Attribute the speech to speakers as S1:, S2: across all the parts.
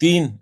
S1: 3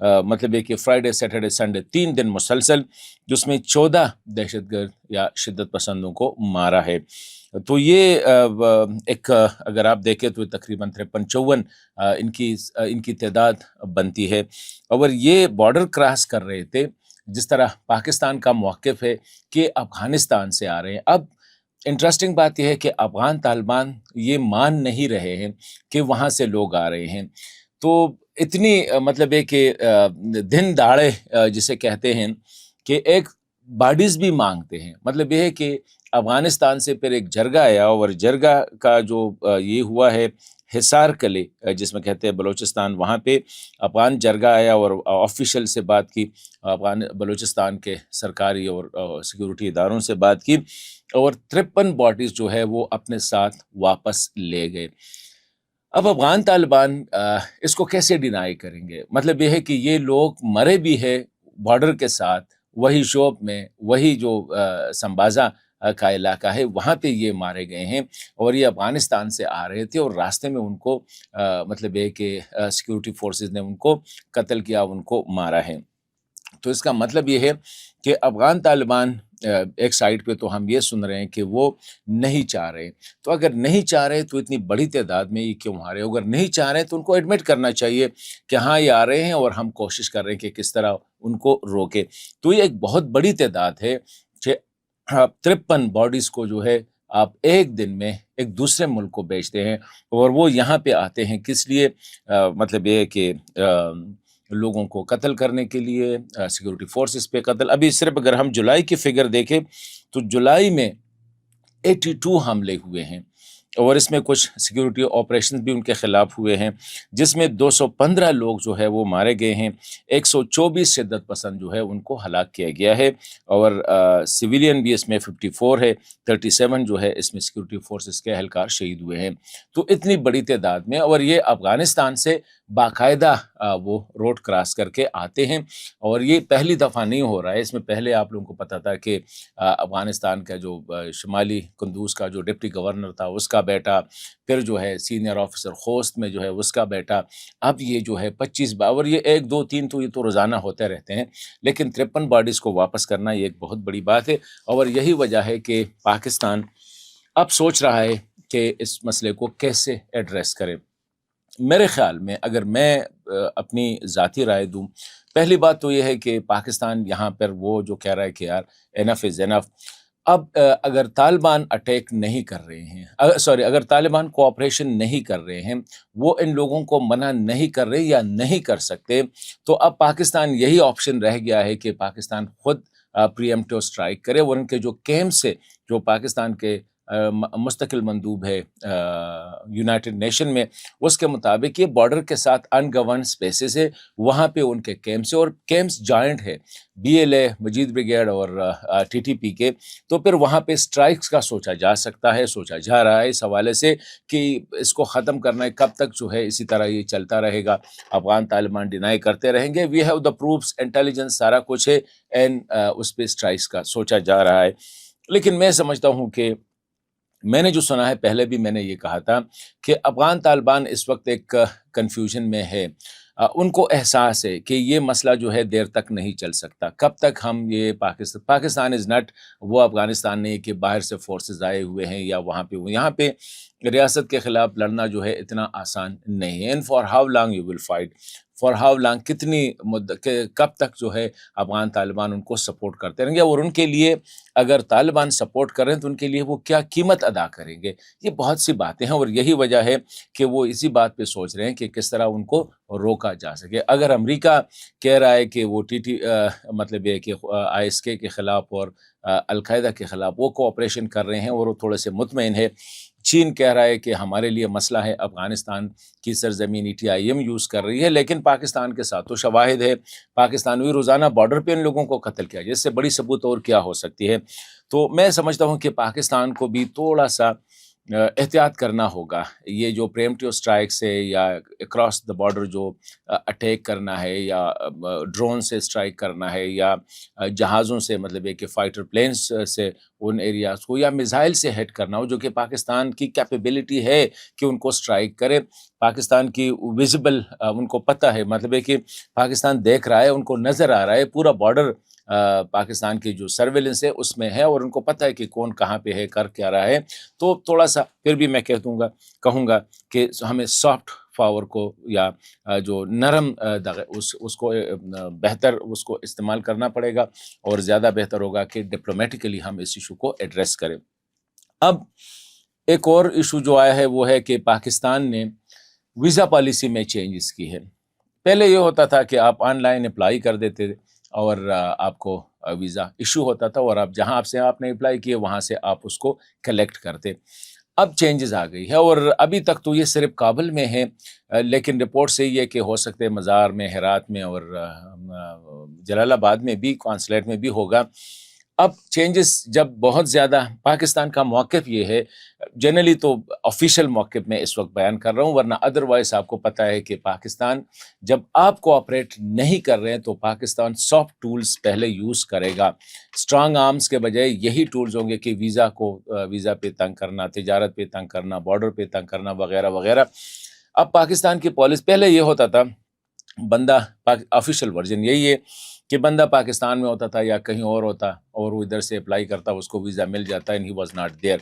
S1: مطلب ہے کہ فرائیڈے سیٹرڈے سنڈے 3 دن مسلسل، جس میں 14 دہشت گرد یا شدت پسندوں کو مارا ہے۔ تو یہ ایک اگر آپ دیکھیں تو تقریباً 53-54 ان کی تعداد بنتی ہے، اور یہ بارڈر کراس کر رہے تھے۔ جس طرح پاکستان کا موقف ہے کہ افغانستان سے آ رہے ہیں، اب انٹرسٹنگ بات یہ ہے کہ افغان طالبان یہ مان نہیں رہے ہیں کہ وہاں سے لوگ آ رہے ہیں۔ تو اتنی مطلب ہے کہ دن داڑے جسے کہتے ہیں کہ ایک باڈیز بھی مانگتے ہیں۔ مطلب یہ ہے کہ افغانستان سے پھر ایک جرگہ آیا، اور جرگہ کا جو یہ ہوا ہے حصار کلے جس میں کہتے ہیں بلوچستان، وہاں پہ افغان جرگہ آیا اور آفیشل سے بات کی، افغان بلوچستان کے سرکاری اور سیکیورٹی اداروں سے بات کی، اور 53 باڈیز جو ہے وہ اپنے ساتھ واپس لے گئے۔ اب افغان طالبان اس کو کیسے ڈینائی کریں گے؟ مطلب یہ ہے کہ یہ لوگ مرے بھی ہے بارڈر کے ساتھ، وہی شوپ میں، وہی جو سمبازا کا علاقہ ہے وہاں پہ یہ مارے گئے ہیں، اور یہ افغانستان سے آ رہے تھے، اور راستے میں ان کو مطلب یہ کہ سیکیورٹی فورسز نے ان کو قتل کیا، ان کو مارا ہے۔ تو اس کا مطلب یہ ہے کہ افغان طالبان ایک سائڈ پہ تو ہم یہ سن رہے ہیں کہ وہ نہیں چاہ رہے، تو اگر نہیں چاہ رہے تو اتنی بڑی تعداد میں یہ کیوں آ رہے؟ اگر نہیں چاہ رہے تو ان کو ایڈمٹ کرنا چاہیے کہ ہاں یہ آ رہے ہیں، اور ہم کوشش کر رہے ہیں کہ کس طرح ان کو روکے۔ تو یہ ایک بہت بڑی تعداد ہے کہ 53 باڈیز کو جو ہے آپ ایک دن میں ایک دوسرے ملک کو بیچتے ہیں، اور وہ یہاں پہ آتے ہیں کس لیے؟ مطلب یہ ہے کہ لوگوں کو قتل کرنے کے لیے، سیکیورٹی فورسز پہ قتل۔ ابھی صرف اگر ہم جولائی کی فگر دیکھیں تو جولائی میں 82 حملے ہوئے ہیں، اور اس میں کچھ سیکیورٹی آپریشن بھی ان کے خلاف ہوئے ہیں، جس میں 215 لوگ جو ہے وہ مارے گئے ہیں، 124 شدت پسند جو ہے ان کو ہلاک کیا گیا ہے، اور سویلین بھی اس میں 54 ہے، 37 جو ہے اس میں سیکیورٹی فورسز کے اہلکار شہید ہوئے ہیں۔ تو اتنی بڑی تعداد میں، اور یہ افغانستان سے باقاعدہ وہ روڈ کراس کر کے آتے ہیں، اور یہ پہلی دفعہ نہیں ہو رہا ہے۔ اس میں پہلے آپ لوگوں کو پتہ تھا کہ افغانستان کا جو شمالی قندوز کا جو ڈپٹی گورنر تھا اس کا بیٹا، پھر جو ہے سینئر آفیسر خوست میں جو ہے اس کا بیٹا، اب یہ جو ہے 25 اور یہ 1 2 3 تو یہ تو روزانہ ہوتے رہتے ہیں، لیکن 53 باڈیز کو واپس کرنا یہ ایک بہت بڑی بات ہے، اور یہی وجہ ہے کہ پاکستان اب سوچ رہا ہے کہ اس مسئلے کو کیسے ایڈریس کرے۔ میرے خیال میں اگر میں اپنی ذاتی رائے دوں، پہلی بات تو یہ ہے کہ پاکستان یہاں پر وہ جو کہہ رہا ہے کہ یار انف از انف۔ اب اگر طالبان اٹیک نہیں کر رہے ہیں، اگر طالبان کوآپریشن نہیں کر رہے ہیں، وہ ان لوگوں کو منع نہیں کر رہے یا نہیں کر سکتے، تو اب پاکستان یہی آپشن رہ گیا ہے کہ پاکستان خود پریمپٹیو سٹرائک کرے، اور ان کے جو کیمپ سے جو پاکستان کے مستقل مندوب ہے یونائٹڈ نیشن میں، اس کے مطابق یہ بارڈر کے ساتھ ان گورنڈ سپیسز ہے، وہاں پہ ان کے کیمپس اور کیمپس جوائنٹ ہے B L A, Majeed brigade اور ٹی ٹی پی کے، تو پھر وہاں پہ سٹرائکس کا سوچا جا سکتا ہے، سوچا جا رہا ہے اس حوالے سے کہ اس کو ختم کرنا ہے، کب تک جو ہے اسی طرح یہ چلتا رہے گا، افغان طالبان ڈینائی کرتے رہیں گے، we have the proofs, intelligence سارا کچھ ہے، اینڈ اس پہ سٹرائکس کا سوچا جا رہا ہے۔ لیکن میں سمجھتا ہوں کہ میں نے جو سنا ہے، پہلے بھی میں نے یہ کہا تھا کہ افغان طالبان اس وقت ایک کنفیوژن میں ہے، ان کو احساس ہے کہ یہ مسئلہ جو ہے دیر تک نہیں چل سکتا، کب تک ہم یہ پاکستان از نٹ وہ افغانستان نہیں کہ باہر سے فورسز آئے ہوئے ہیں یا وہاں پہ یہاں پہ ریاست کے خلاف لڑنا جو ہے اتنا آسان نہیں ہے۔ And for how long you will fight, for how long, کتنی مدت، کب تک جو ہے افغان طالبان ان کو سپورٹ کرتے رہیں گے، اور ان کے لیے اگر طالبان سپورٹ کریں تو ان کے لیے وہ کیا قیمت ادا کریں گے، یہ بہت سی باتیں ہیں، اور یہی وجہ ہے کہ وہ اسی بات پہ سوچ رہے ہیں کہ کس طرح ان کو روکا جا سکے۔ اگر امریکہ کہہ رہا ہے کہ وہ مطلب یہ کہ آئی ایس کے خلاف اور القاعدہ کے خلاف وہ کوآپریشن کر رہے ہیں اور وہ تھوڑے سے مطمئن ہے، چین کہہ رہا ہے کہ ہمارے لیے مسئلہ ہے افغانستان کی سرزمین ETIM یوز کر رہی ہے، لیکن پاکستان کے ساتھ تو شواہد ہے، پاکستان بھی روزانہ بارڈر پہ ان لوگوں کو قتل کیا، جس سے بڑی ثبوت اور کیا ہو سکتی ہے۔ تو میں سمجھتا ہوں کہ پاکستان کو بھی تھوڑا سا احتیاط کرنا ہوگا، یہ جو پریمپٹیو سٹرائکس ہے یا اکراس دا بارڈر جو اٹیک کرنا ہے یا ڈرون سے سٹرائک کرنا ہے یا جہازوں سے، مطلب ہے کہ فائٹر پلینز سے ان ایریاز کو یا میزائل سے ہٹ کرنا ہو، جو کہ پاکستان کی کیپیبلٹی ہے کہ ان کو سٹرائک کرے، پاکستان کی ویزیبل ان کو پتہ ہے، مطلب ہے کہ پاکستان دیکھ رہا ہے، ان کو نظر آ رہا ہے، پورا بارڈر پاکستان کی جو سرویلنس ہے اس میں ہے، اور ان کو پتہ ہے کہ کون کہاں پہ ہے، کر کیا رہا ہے. تو تھوڑا سا پھر بھی میں کہوں گا کہ ہمیں سافٹ پاور کو یا جو نرم اس کو بہتر اس کو استعمال کرنا پڑے گا، اور زیادہ بہتر ہوگا کہ ڈپلومیٹیکلی ہم اس ایشو کو ایڈریس کریں. اب ایک اور ایشو جو آیا ہے وہ ہے کہ پاکستان نے ویزا پالیسی میں چینجز کی ہے. پہلے یہ ہوتا تھا کہ آپ آن لائن اپلائی کر دیتے تھے اور آپ کو ویزا ایشو ہوتا تھا، اور آپ جہاں آپ نے اپلائی کیے وہاں سے آپ اس کو کلیکٹ کرتے. اب چینجز آ گئی ہے، اور ابھی تک تو یہ صرف کابل میں ہے، لیکن رپورٹ سے یہ کہ ہو سکتے مزار میں، ہرات میں اور جلال آباد میں بھی، کونسلیٹ میں بھی ہوگا. اب چینجز جب بہت زیادہ، پاکستان کا موقف یہ ہے، جنرلی تو آفیشیل موقف میں اس وقت بیان کر رہا ہوں، ورنہ ادروائز آپ کو پتہ ہے کہ پاکستان جب آپ کوآپریٹ نہیں کر رہے ہیں تو پاکستان سافٹ ٹولز پہلے یوز کرے گا. اسٹرانگ آرمز کے بجائے یہی ٹولز ہوں گے کہ ویزا پہ تنگ کرنا، تجارت پہ تنگ کرنا، بارڈر پہ تنگ کرنا، وغیرہ وغیرہ. اب پاکستان کی پالیسی پہلے یہ ہوتا تھا، بندہ آفیشیل ورژن یہی ہے کہ بندہ پاکستان میں ہوتا تھا یا کہیں اور ہوتا، اور وہ ادھر سے اپلائی کرتا، اس کو ویزا مل جاتا، and he was not there.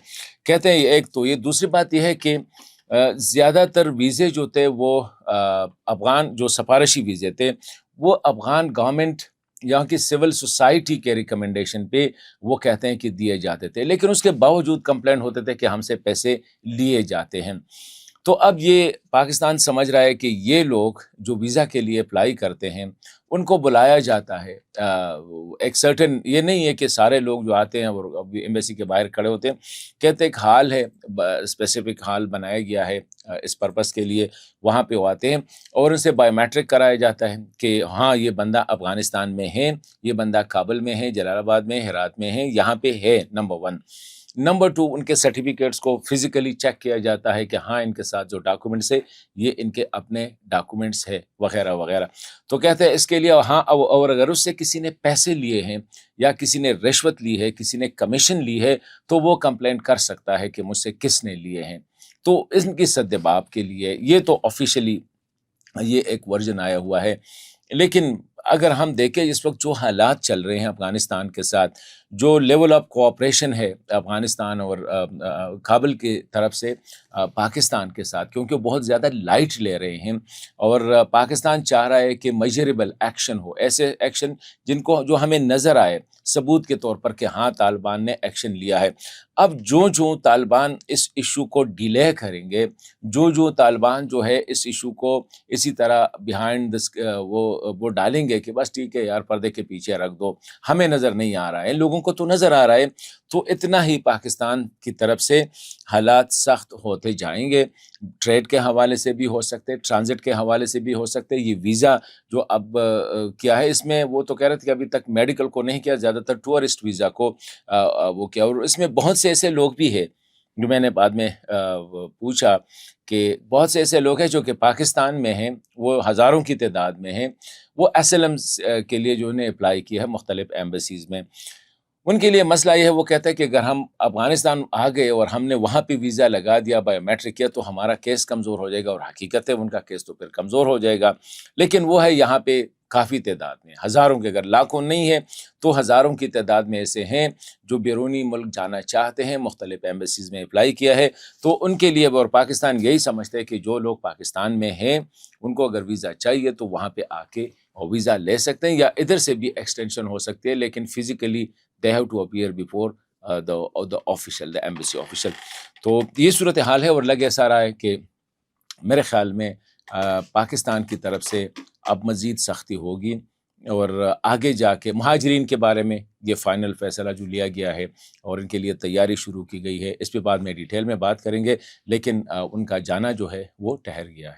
S1: کہتے ہیں ایک تو یہ، دوسری بات یہ ہے کہ زیادہ تر ویزے جو تھے وہ افغان، جو سفارشی ویزے تھے وہ افغان گورنمنٹ، یہاں کی سول سوسائٹی کے ریکمنڈیشن پہ وہ کہتے ہیں کہ دیے جاتے تھے، لیکن اس کے باوجود کمپلین ہوتے تھے کہ ہم سے پیسے لیے جاتے ہیں. تو اب یہ پاکستان سمجھ رہا ہے کہ یہ لوگ جو ویزا کے لیے اپلائی کرتے ہیں ان کو بلایا جاتا ہے، ایک سرٹن، یہ نہیں ہے کہ سارے لوگ جو آتے ہیں اور ایمبیسی کے باہر کھڑے ہوتے ہیں، کہتے ایک ہال ہے، اسپیسیفک ہال بنایا گیا ہے اس پرپس کے لیے، وہاں پہ وہ آتے ہیں اور ان سے بایو میٹرک کرایا جاتا ہے کہ ہاں یہ بندہ افغانستان میں ہے، یہ بندہ کابل میں ہے، جلال آباد میں، ہرات میں ہے، یہاں پہ ہے. نمبر 1. نمبر 2، ان کے سرٹیفکیٹس کو فزیکلی چیک کیا جاتا ہے کہ ہاں ان کے ساتھ جو ڈاکومنٹس ہے یہ ان کے اپنے ڈاکومنٹس ہے، وغیرہ وغیرہ. تو کہتے ہیں اس کے لیے ہاں، اور اگر اس سے کسی نے پیسے لیے ہیں یا کسی نے رشوت لی ہے، کسی نے کمیشن لی ہے، تو وہ کمپلین کر سکتا ہے کہ مجھ سے کس نے لیے ہیں. تو ان کی سدباب کے لیے یہ تو آفیشلی یہ ایک ورژن آیا ہوا ہے. لیکن اگر ہم دیکھیں اس وقت جو حالات چل رہے ہیں افغانستان کے ساتھ، جو لیول آف کوآپریشن ہے افغانستان اور کابل کی طرف سے پاکستان کے ساتھ، کیونکہ بہت زیادہ لائٹ لے رہے ہیں، اور پاکستان چاہ رہا ہے کہ میجریبل ایکشن ہو، ایسے ایکشن جو ہمیں نظر آئے ثبوت کے طور پر کہ ہاں طالبان نے ایکشن لیا ہے. اب جو طالبان اس ایشو کو ڈیلے کریں گے، جو طالبان جو ہے اس ایشو کو اسی طرح بیہائنڈ وہ ڈالیں گے کہ بس ٹھیک ہے یار، پردے کے پیچھے رکھ دو، ہمیں نظر نہیں آ رہا ہے، لوگوں کو تو نظر آ رہا ہے، تو اتنا ہی پاکستان کی طرف سے حالات سخت ہوتے جائیں گے. ٹریڈ کے حوالے سے بھی ہو سکتے، ٹرانزٹ کے حوالے سے بھی ہو سکتے. یہ ویزا جو اب کیا ہے، اس میں وہ تو کہہ رہے تھے کہ ابھی تک میڈیکل کو نہیں کیا، زیادہ تر ٹورسٹ ویزا کو وہ کیا. اور اس میں بہت سے ایسے لوگ بھی ہیں جو میں نے بعد میں پوچھا کہ بہت سے ایسے لوگ ہیں جو کہ پاکستان میں ہیں، وہ ہزاروں کی تعداد میں ہیں، وہ اسلم کے لیے جو انہیں اپلائی کیا ہے مختلف ایمبیسیز میں. ان کے لیے مسئلہ یہ ہے، وہ کہتا ہے کہ اگر ہم افغانستان آ گئے اور ہم نے وہاں پہ ویزا لگا دیا، بایو میٹرک کیا، تو ہمارا کیس کمزور ہو جائے گا، اور حقیقت ہے ان کا کیس تو پھر کمزور ہو جائے گا. لیکن وہ ہے یہاں پہ کافی تعداد میں، ہزاروں کے، اگر لاکھوں نہیں ہے تو ہزاروں کی تعداد میں ایسے ہیں جو بیرونی ملک جانا چاہتے ہیں، مختلف ایمبیسیز میں اپلائی کیا ہے. تو ان کے لیے، اور پاکستان یہی سمجھتے ہے کہ جو لوگ پاکستان میں ہیں ان کو اگر ویزا چاہیے تو وہاں پہ آ کے ویزا لے سکتے ہیں، یا ادھر سے بھی ایکسٹینشن ہو سکتی ہے، لیکن physically they have to appear before the official, the embassy official. تو یہ صورتحال ہے، اور لگ ایسا رہا ہے کہ میرے خیال میں پاکستان کی طرف سے اب مزید سختی ہوگی، اور آگے جا کے مہاجرین کے بارے میں یہ فائنل فیصلہ جو لیا گیا ہے اور ان کے لیے تیاری شروع کی گئی ہے، اس پہ بعد میں ڈیٹیل میں بات کریں گے، لیکن ان کا جانا جو ہے وہ ٹھہر گیا ہے.